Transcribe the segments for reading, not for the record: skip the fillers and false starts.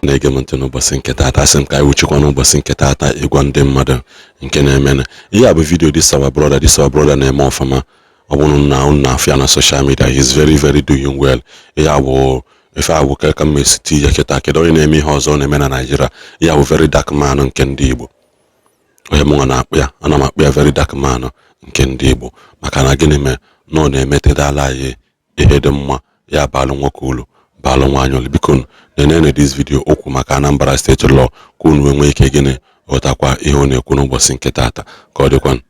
na-ege m ntị n'ụbọchị nke taata. Asị m ka anyị wuchikwa n'ụbọchị nke taata ịgwa ndị mmadụ nke na-eme ihe a bụ vidio this our brother na-eme ọfụma. Ọ bụrụ na unu na-afịa na social media, he's very doing well. Ihe a bụ ife a bụ ka m esi ti ya kịta kedu onye na-eme ihe ọzọ na-eme na Nigeria. Ihe a bụ very dark man nke ndị Igbo. Onye mụnwa na-akpụ ya, ana m akpụ ya very dark man nke ndị Igbo maka na gịnị mee na ọ na-emetedala anyị ihe dị mma, ya balụ nwoke ulu balụ nwaanyị olu. Biko nenene this video okwu maka Anambra State Law ka unu nwee ike gịnị ghọtakwa ihe ọ na-ekwu n'ụbọchị nke taata ka ọ dịkwa.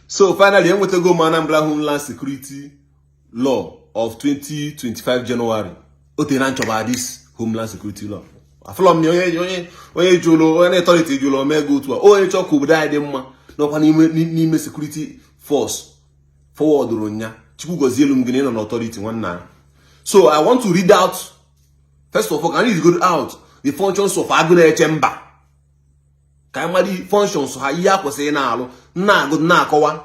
So finally, enwetego m Anambra Homeland Security Law of 2025 January. Otena nchoba this Homeland Security Law. Afọlọ m onye jụrụ onye authority jụrụ omego otu a onye chọọ ka obodo anyị dị mma n'ọkwa n'ime security force forward nya Chukwu gozie elu m gị nọ n'authority nwanna. So I want to read out, first of all, can you read out the functions of Agunechemba? Ka anyị mara functions ha ihe akwesịrị na-alụ na-agụ na-akọwa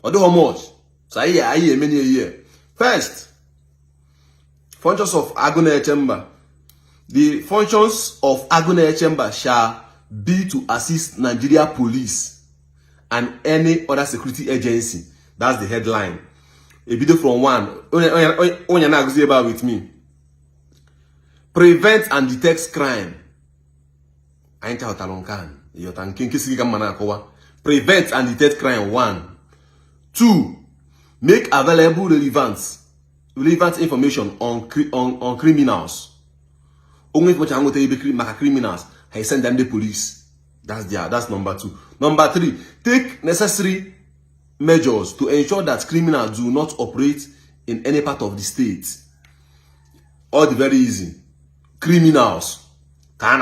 ọ dịghị much. So anyị emeni ihe. First, functions of Agunechemba. The functions of Agunechemba shall be to assist Nigeria police and any other security agency. That's the headline. A video from one. Onye na-agụzi ebe with me. Prevent and detect crime. Anyị chọtara nke a. Yọta nke nkesi ka mma na-akọwa. Prevent and detect crime 1. 2. Make available relevant information on criminals. Only information I'm going to make criminals. I send them the police. That's number 2. Number 3. Take necessary measures to ensure that criminals do not operate in any part of the state. All the very easy. Criminals can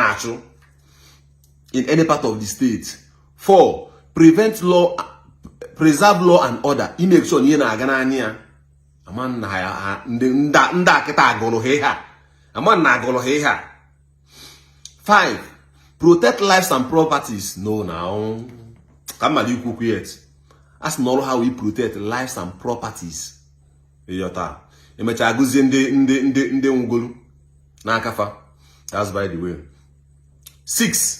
in any part of the state. 4. Preserve law and order. He makes sure you na agana anya. Aman na nda kita agolo heha. Aman na agolo heha. 5. Protect lives and properties. No now. Come on, you cook yet. That's not how we protect lives and properties. Yota. Emecha aguzi nde ngolu na akafa. That's by the way. 6.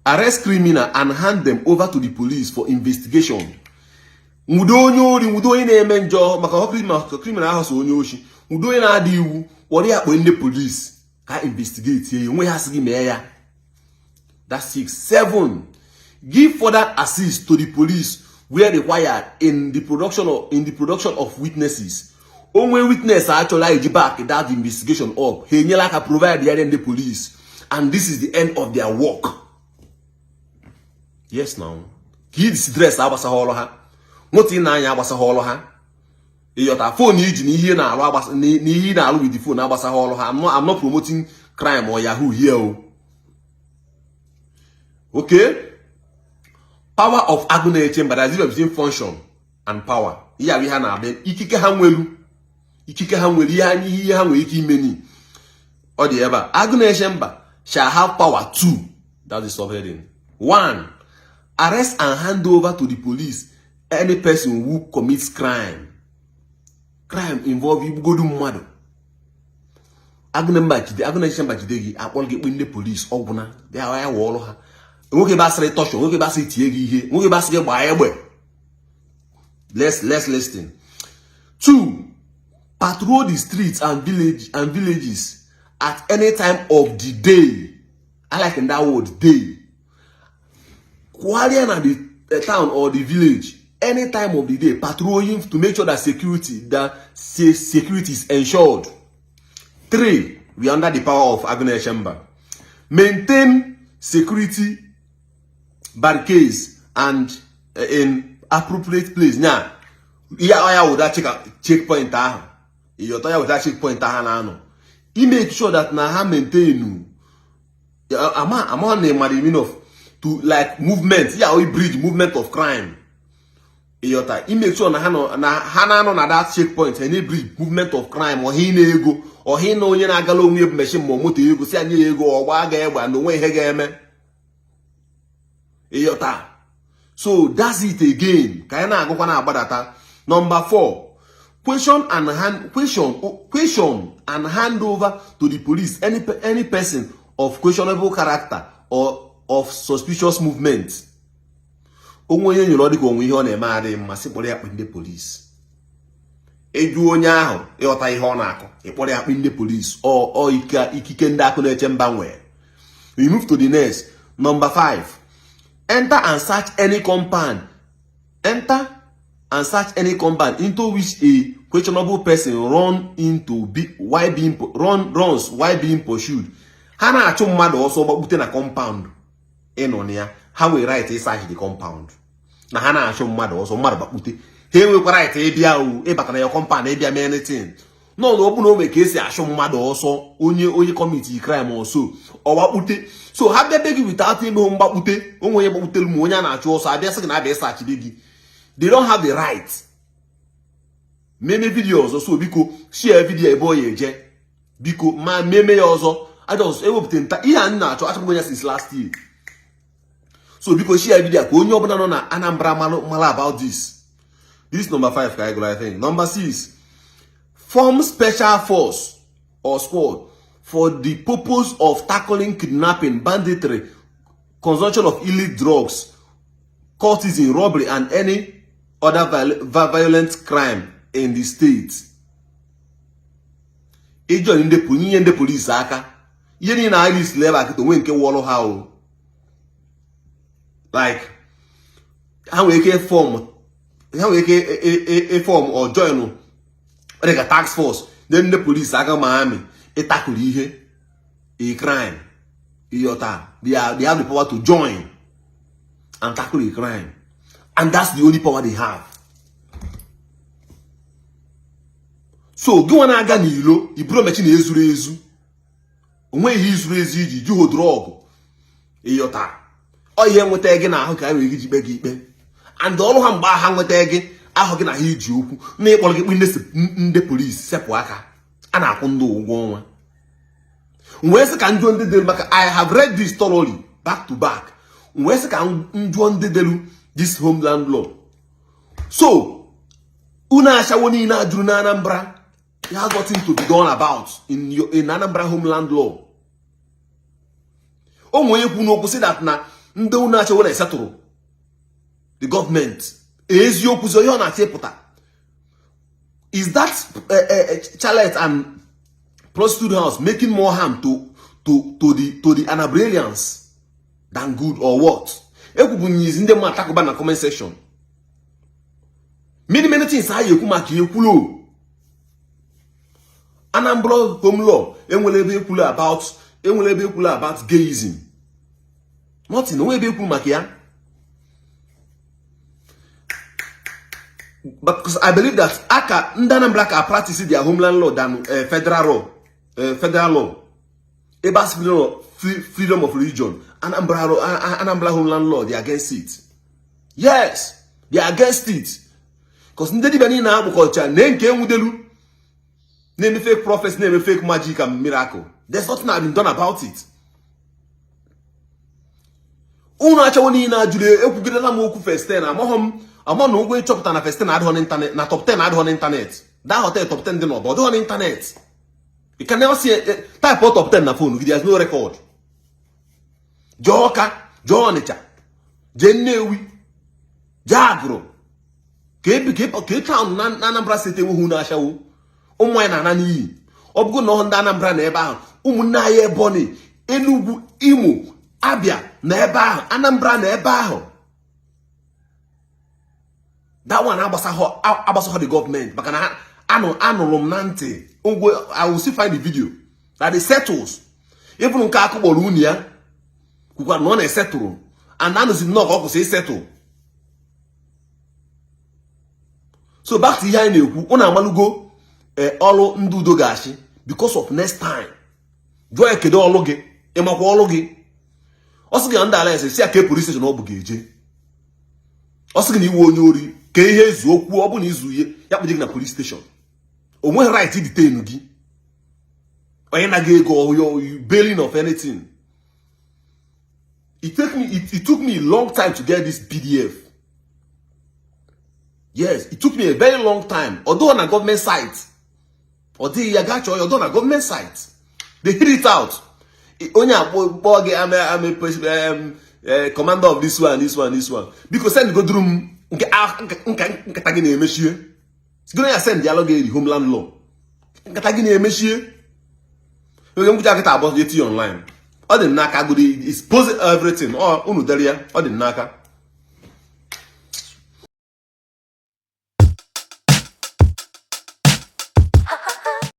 Arrest criminal and hand them over to the police for investigation. Mudo onye na-eme njọ maka criminal ahụ so onye oshi. Mudo onye na-adị iwu wọrị akpọ ndị police ka investigate ya onwe ha sị gị mee ya. That's 6. 7. Give further assist to the police where required in the production of witnesses. Only witness actually back that investigation up. He nyela ka provide the police, and this is the end of their work. Yes now. Kids dress abasa holo ha. Moti na anya abasa holo ha. Iyota phone iji ni ihe na alu abasa ni ihe na alu with the phone abasa holo ha. I'm not promoting crime or Yahoo here. Okay? Power of Agunechemba, that's the difference between function and power. Here we have now ikike ha nwelu. Ikike ha nwelu ihe ha nwere ike imeni. Or the ever Agunechemba shall have power 2. That's the subheading. 1. Arrest and hand over to the police any person who commits crime. Crime involving Godu Mado. Agunechemba jidegi akpọrọ gị kpụ ndị police ọgwụna. They are ya wọọlụ ha. Nwoke basịrị tọshọ, nwoke basịrị tie gị ihe, nwoke basịrị gbaa egbe. Let's listen. 2. Patrol the streets and villages at any time of the day. I like in that word, day. Quality at the town or the village, any time of the day, patrolling to make sure that security is ensured. 3. We are under the power of Agunechemba. Maintain security barricades and in appropriate place. Now, here with that checkpoint. With that checkpoint. He make sure that na maintain. I'm on the meaning of to like movement. Yeah, we bridge movement of crime. He make sure na that checkpoint. He bridge movement of crime or he ego or he no na agalo onwe machine mo moto ego si anye ego or gba ga egba no we he ga eme. So that's it again. Number 4. question and hand over to the police any person of questionable character or of suspicious movement. Onwe onye nyoro dịka onwe ihe ọ na-eme adị mma sị kpọrọ ya kpị ndị police. Eju onye ahụ ịghọta ihe ọ na-akọ ịkpọrọ ya kpị ndị police or ikike ndị Agunechemba nwere. We move to the next. Number 5. Enter and search any compound. Enter and search any compound into which a questionable person runs while being pursued. Ha na-achụ mmadụ ọsọ gbakpute na compound ịnọ na ya. Ha nwere right to search the compound. Na ha na-achụ mmadụ ọsọ mmadụ gbakpute. Ha enwekwa right ịbịa ịbata na ya compound ịbịa mee anything. No, ọ bụ na o nwere ka esi achụ mmadụ ọsọ onye commit crime ọsọ ọ gbakpute. So ha bịa be gị without ime mgbakpute onwe onye gbakputelu ma onye a na-achụ ọsọ abịa sị gị na abịa search gị. They don't have the right. Meme video ọzọ so biko share video ebe ọ ya eje biko ma meme ya ọzọ ajọs ewepụta nta ihe anyị na-achọ achọpụgo ya since last year. So biko share video ka onye ọbụla nọ na Anambra mara about this. This is number 5 ka I go, I think. Number 6. Form special force or squad for the purpose of tackling kidnapping, banditry, consumption of illicit drugs, cultism, robbery, and any other violent crime in the state. Ijo in the police aka. Yeni na iris level akito when ke wolo how. Like how we can form or join like a task force. Then the police aka Miami tackle a crime. They have the power to join and tackle a crime. And that's the only power they have. So go on aga n'ilo, ibro mechi na ezuru ezu. Onwe ihe izuru ezu iji juho drug. Iyota. O ihe nweta ege na ahụ ka anyị wee gbe gị ikpe. And ọrụ ha mgbe ha nweta ege ahụ gị na ha iji okwu na ịkpọrọ gị ndị police sepụ aka. A na-akwụ ndị ụgwọ ọnwa. Nwee sị ka njụọ ndị delu maka I have read this thoroughly back to back. Nwee sị ka njụọ ndị delu this Homeland law. So, una ashawo ni na ajuru na Anambra, it has nothing to be done about in Anambra Homeland law. O mwenye kwunu okwu say that na ndị una ashawo na settle the government. Eziokwu zo yo na chepụta. Is that chalet and prostitute house making more harm to the Anabralians than good or what? Ekwubunyizi ndị mma takuba na comment section. Many things ha yekwu maka ekwulo. Anambra home law enwere ebe ekwulo about gayism. Nothing onwe ebe ekwulu maka ya. But because I believe that ndị Anambra ka practice their homeland law than federal law. About freedom of religion. Anambra Homeland law, they are against it. Yes, they are against it. Because ndị dibịa niile na-abụ culture na nke enwudelu na-eme fake prophets, na-eme fake magic and miracle. There's nothing that has been done about it. Unu achawo niile ajụrụ ekwugidela m okwu first 10 amọ na ụgwọ ịchọpụta na first 10 adịghị na internet na top 10 adịghị na internet. That hotel top 10 dị n'ọba ọdịghị na internet. You can never see type of top 10 na phone. There's no record. Joka, Jonicha, Jenewi, Jagro, Cape Town, Anambra City, who na show. Umwana Nani. Obgo no Anambra neba, Umunaye Boni, Enugu, Imu, Abia, Neba, Anambra neba. That one abasaho the government. Bakana ano nante. I will still find the video that it settles. Even in Kakubolunia, who got non settle, and none is not say settle. So back to here in the Una Malugo, Olo Udo Ga-Achi, because of next time. Joy Kedologe, Emakologe. Also, the underlines say a police station obugeje. Also, the Wonyori, Kay Zoku, Obun Izuye, Yapig na police station. Or when right to detain you, or you bailing of anything. It took me a long time to get this PDF. Yes, it took me a very long time. Although on a government site, although on a government site, they hit it out. Only I'm a commander of this one. Because send go through Katagini Monsieur. It's going to send dialogue the Homeland law. Katagini Monsieur. We're going to get about it online. All the Naka is posing everything. Or Unudelia, or the Naka.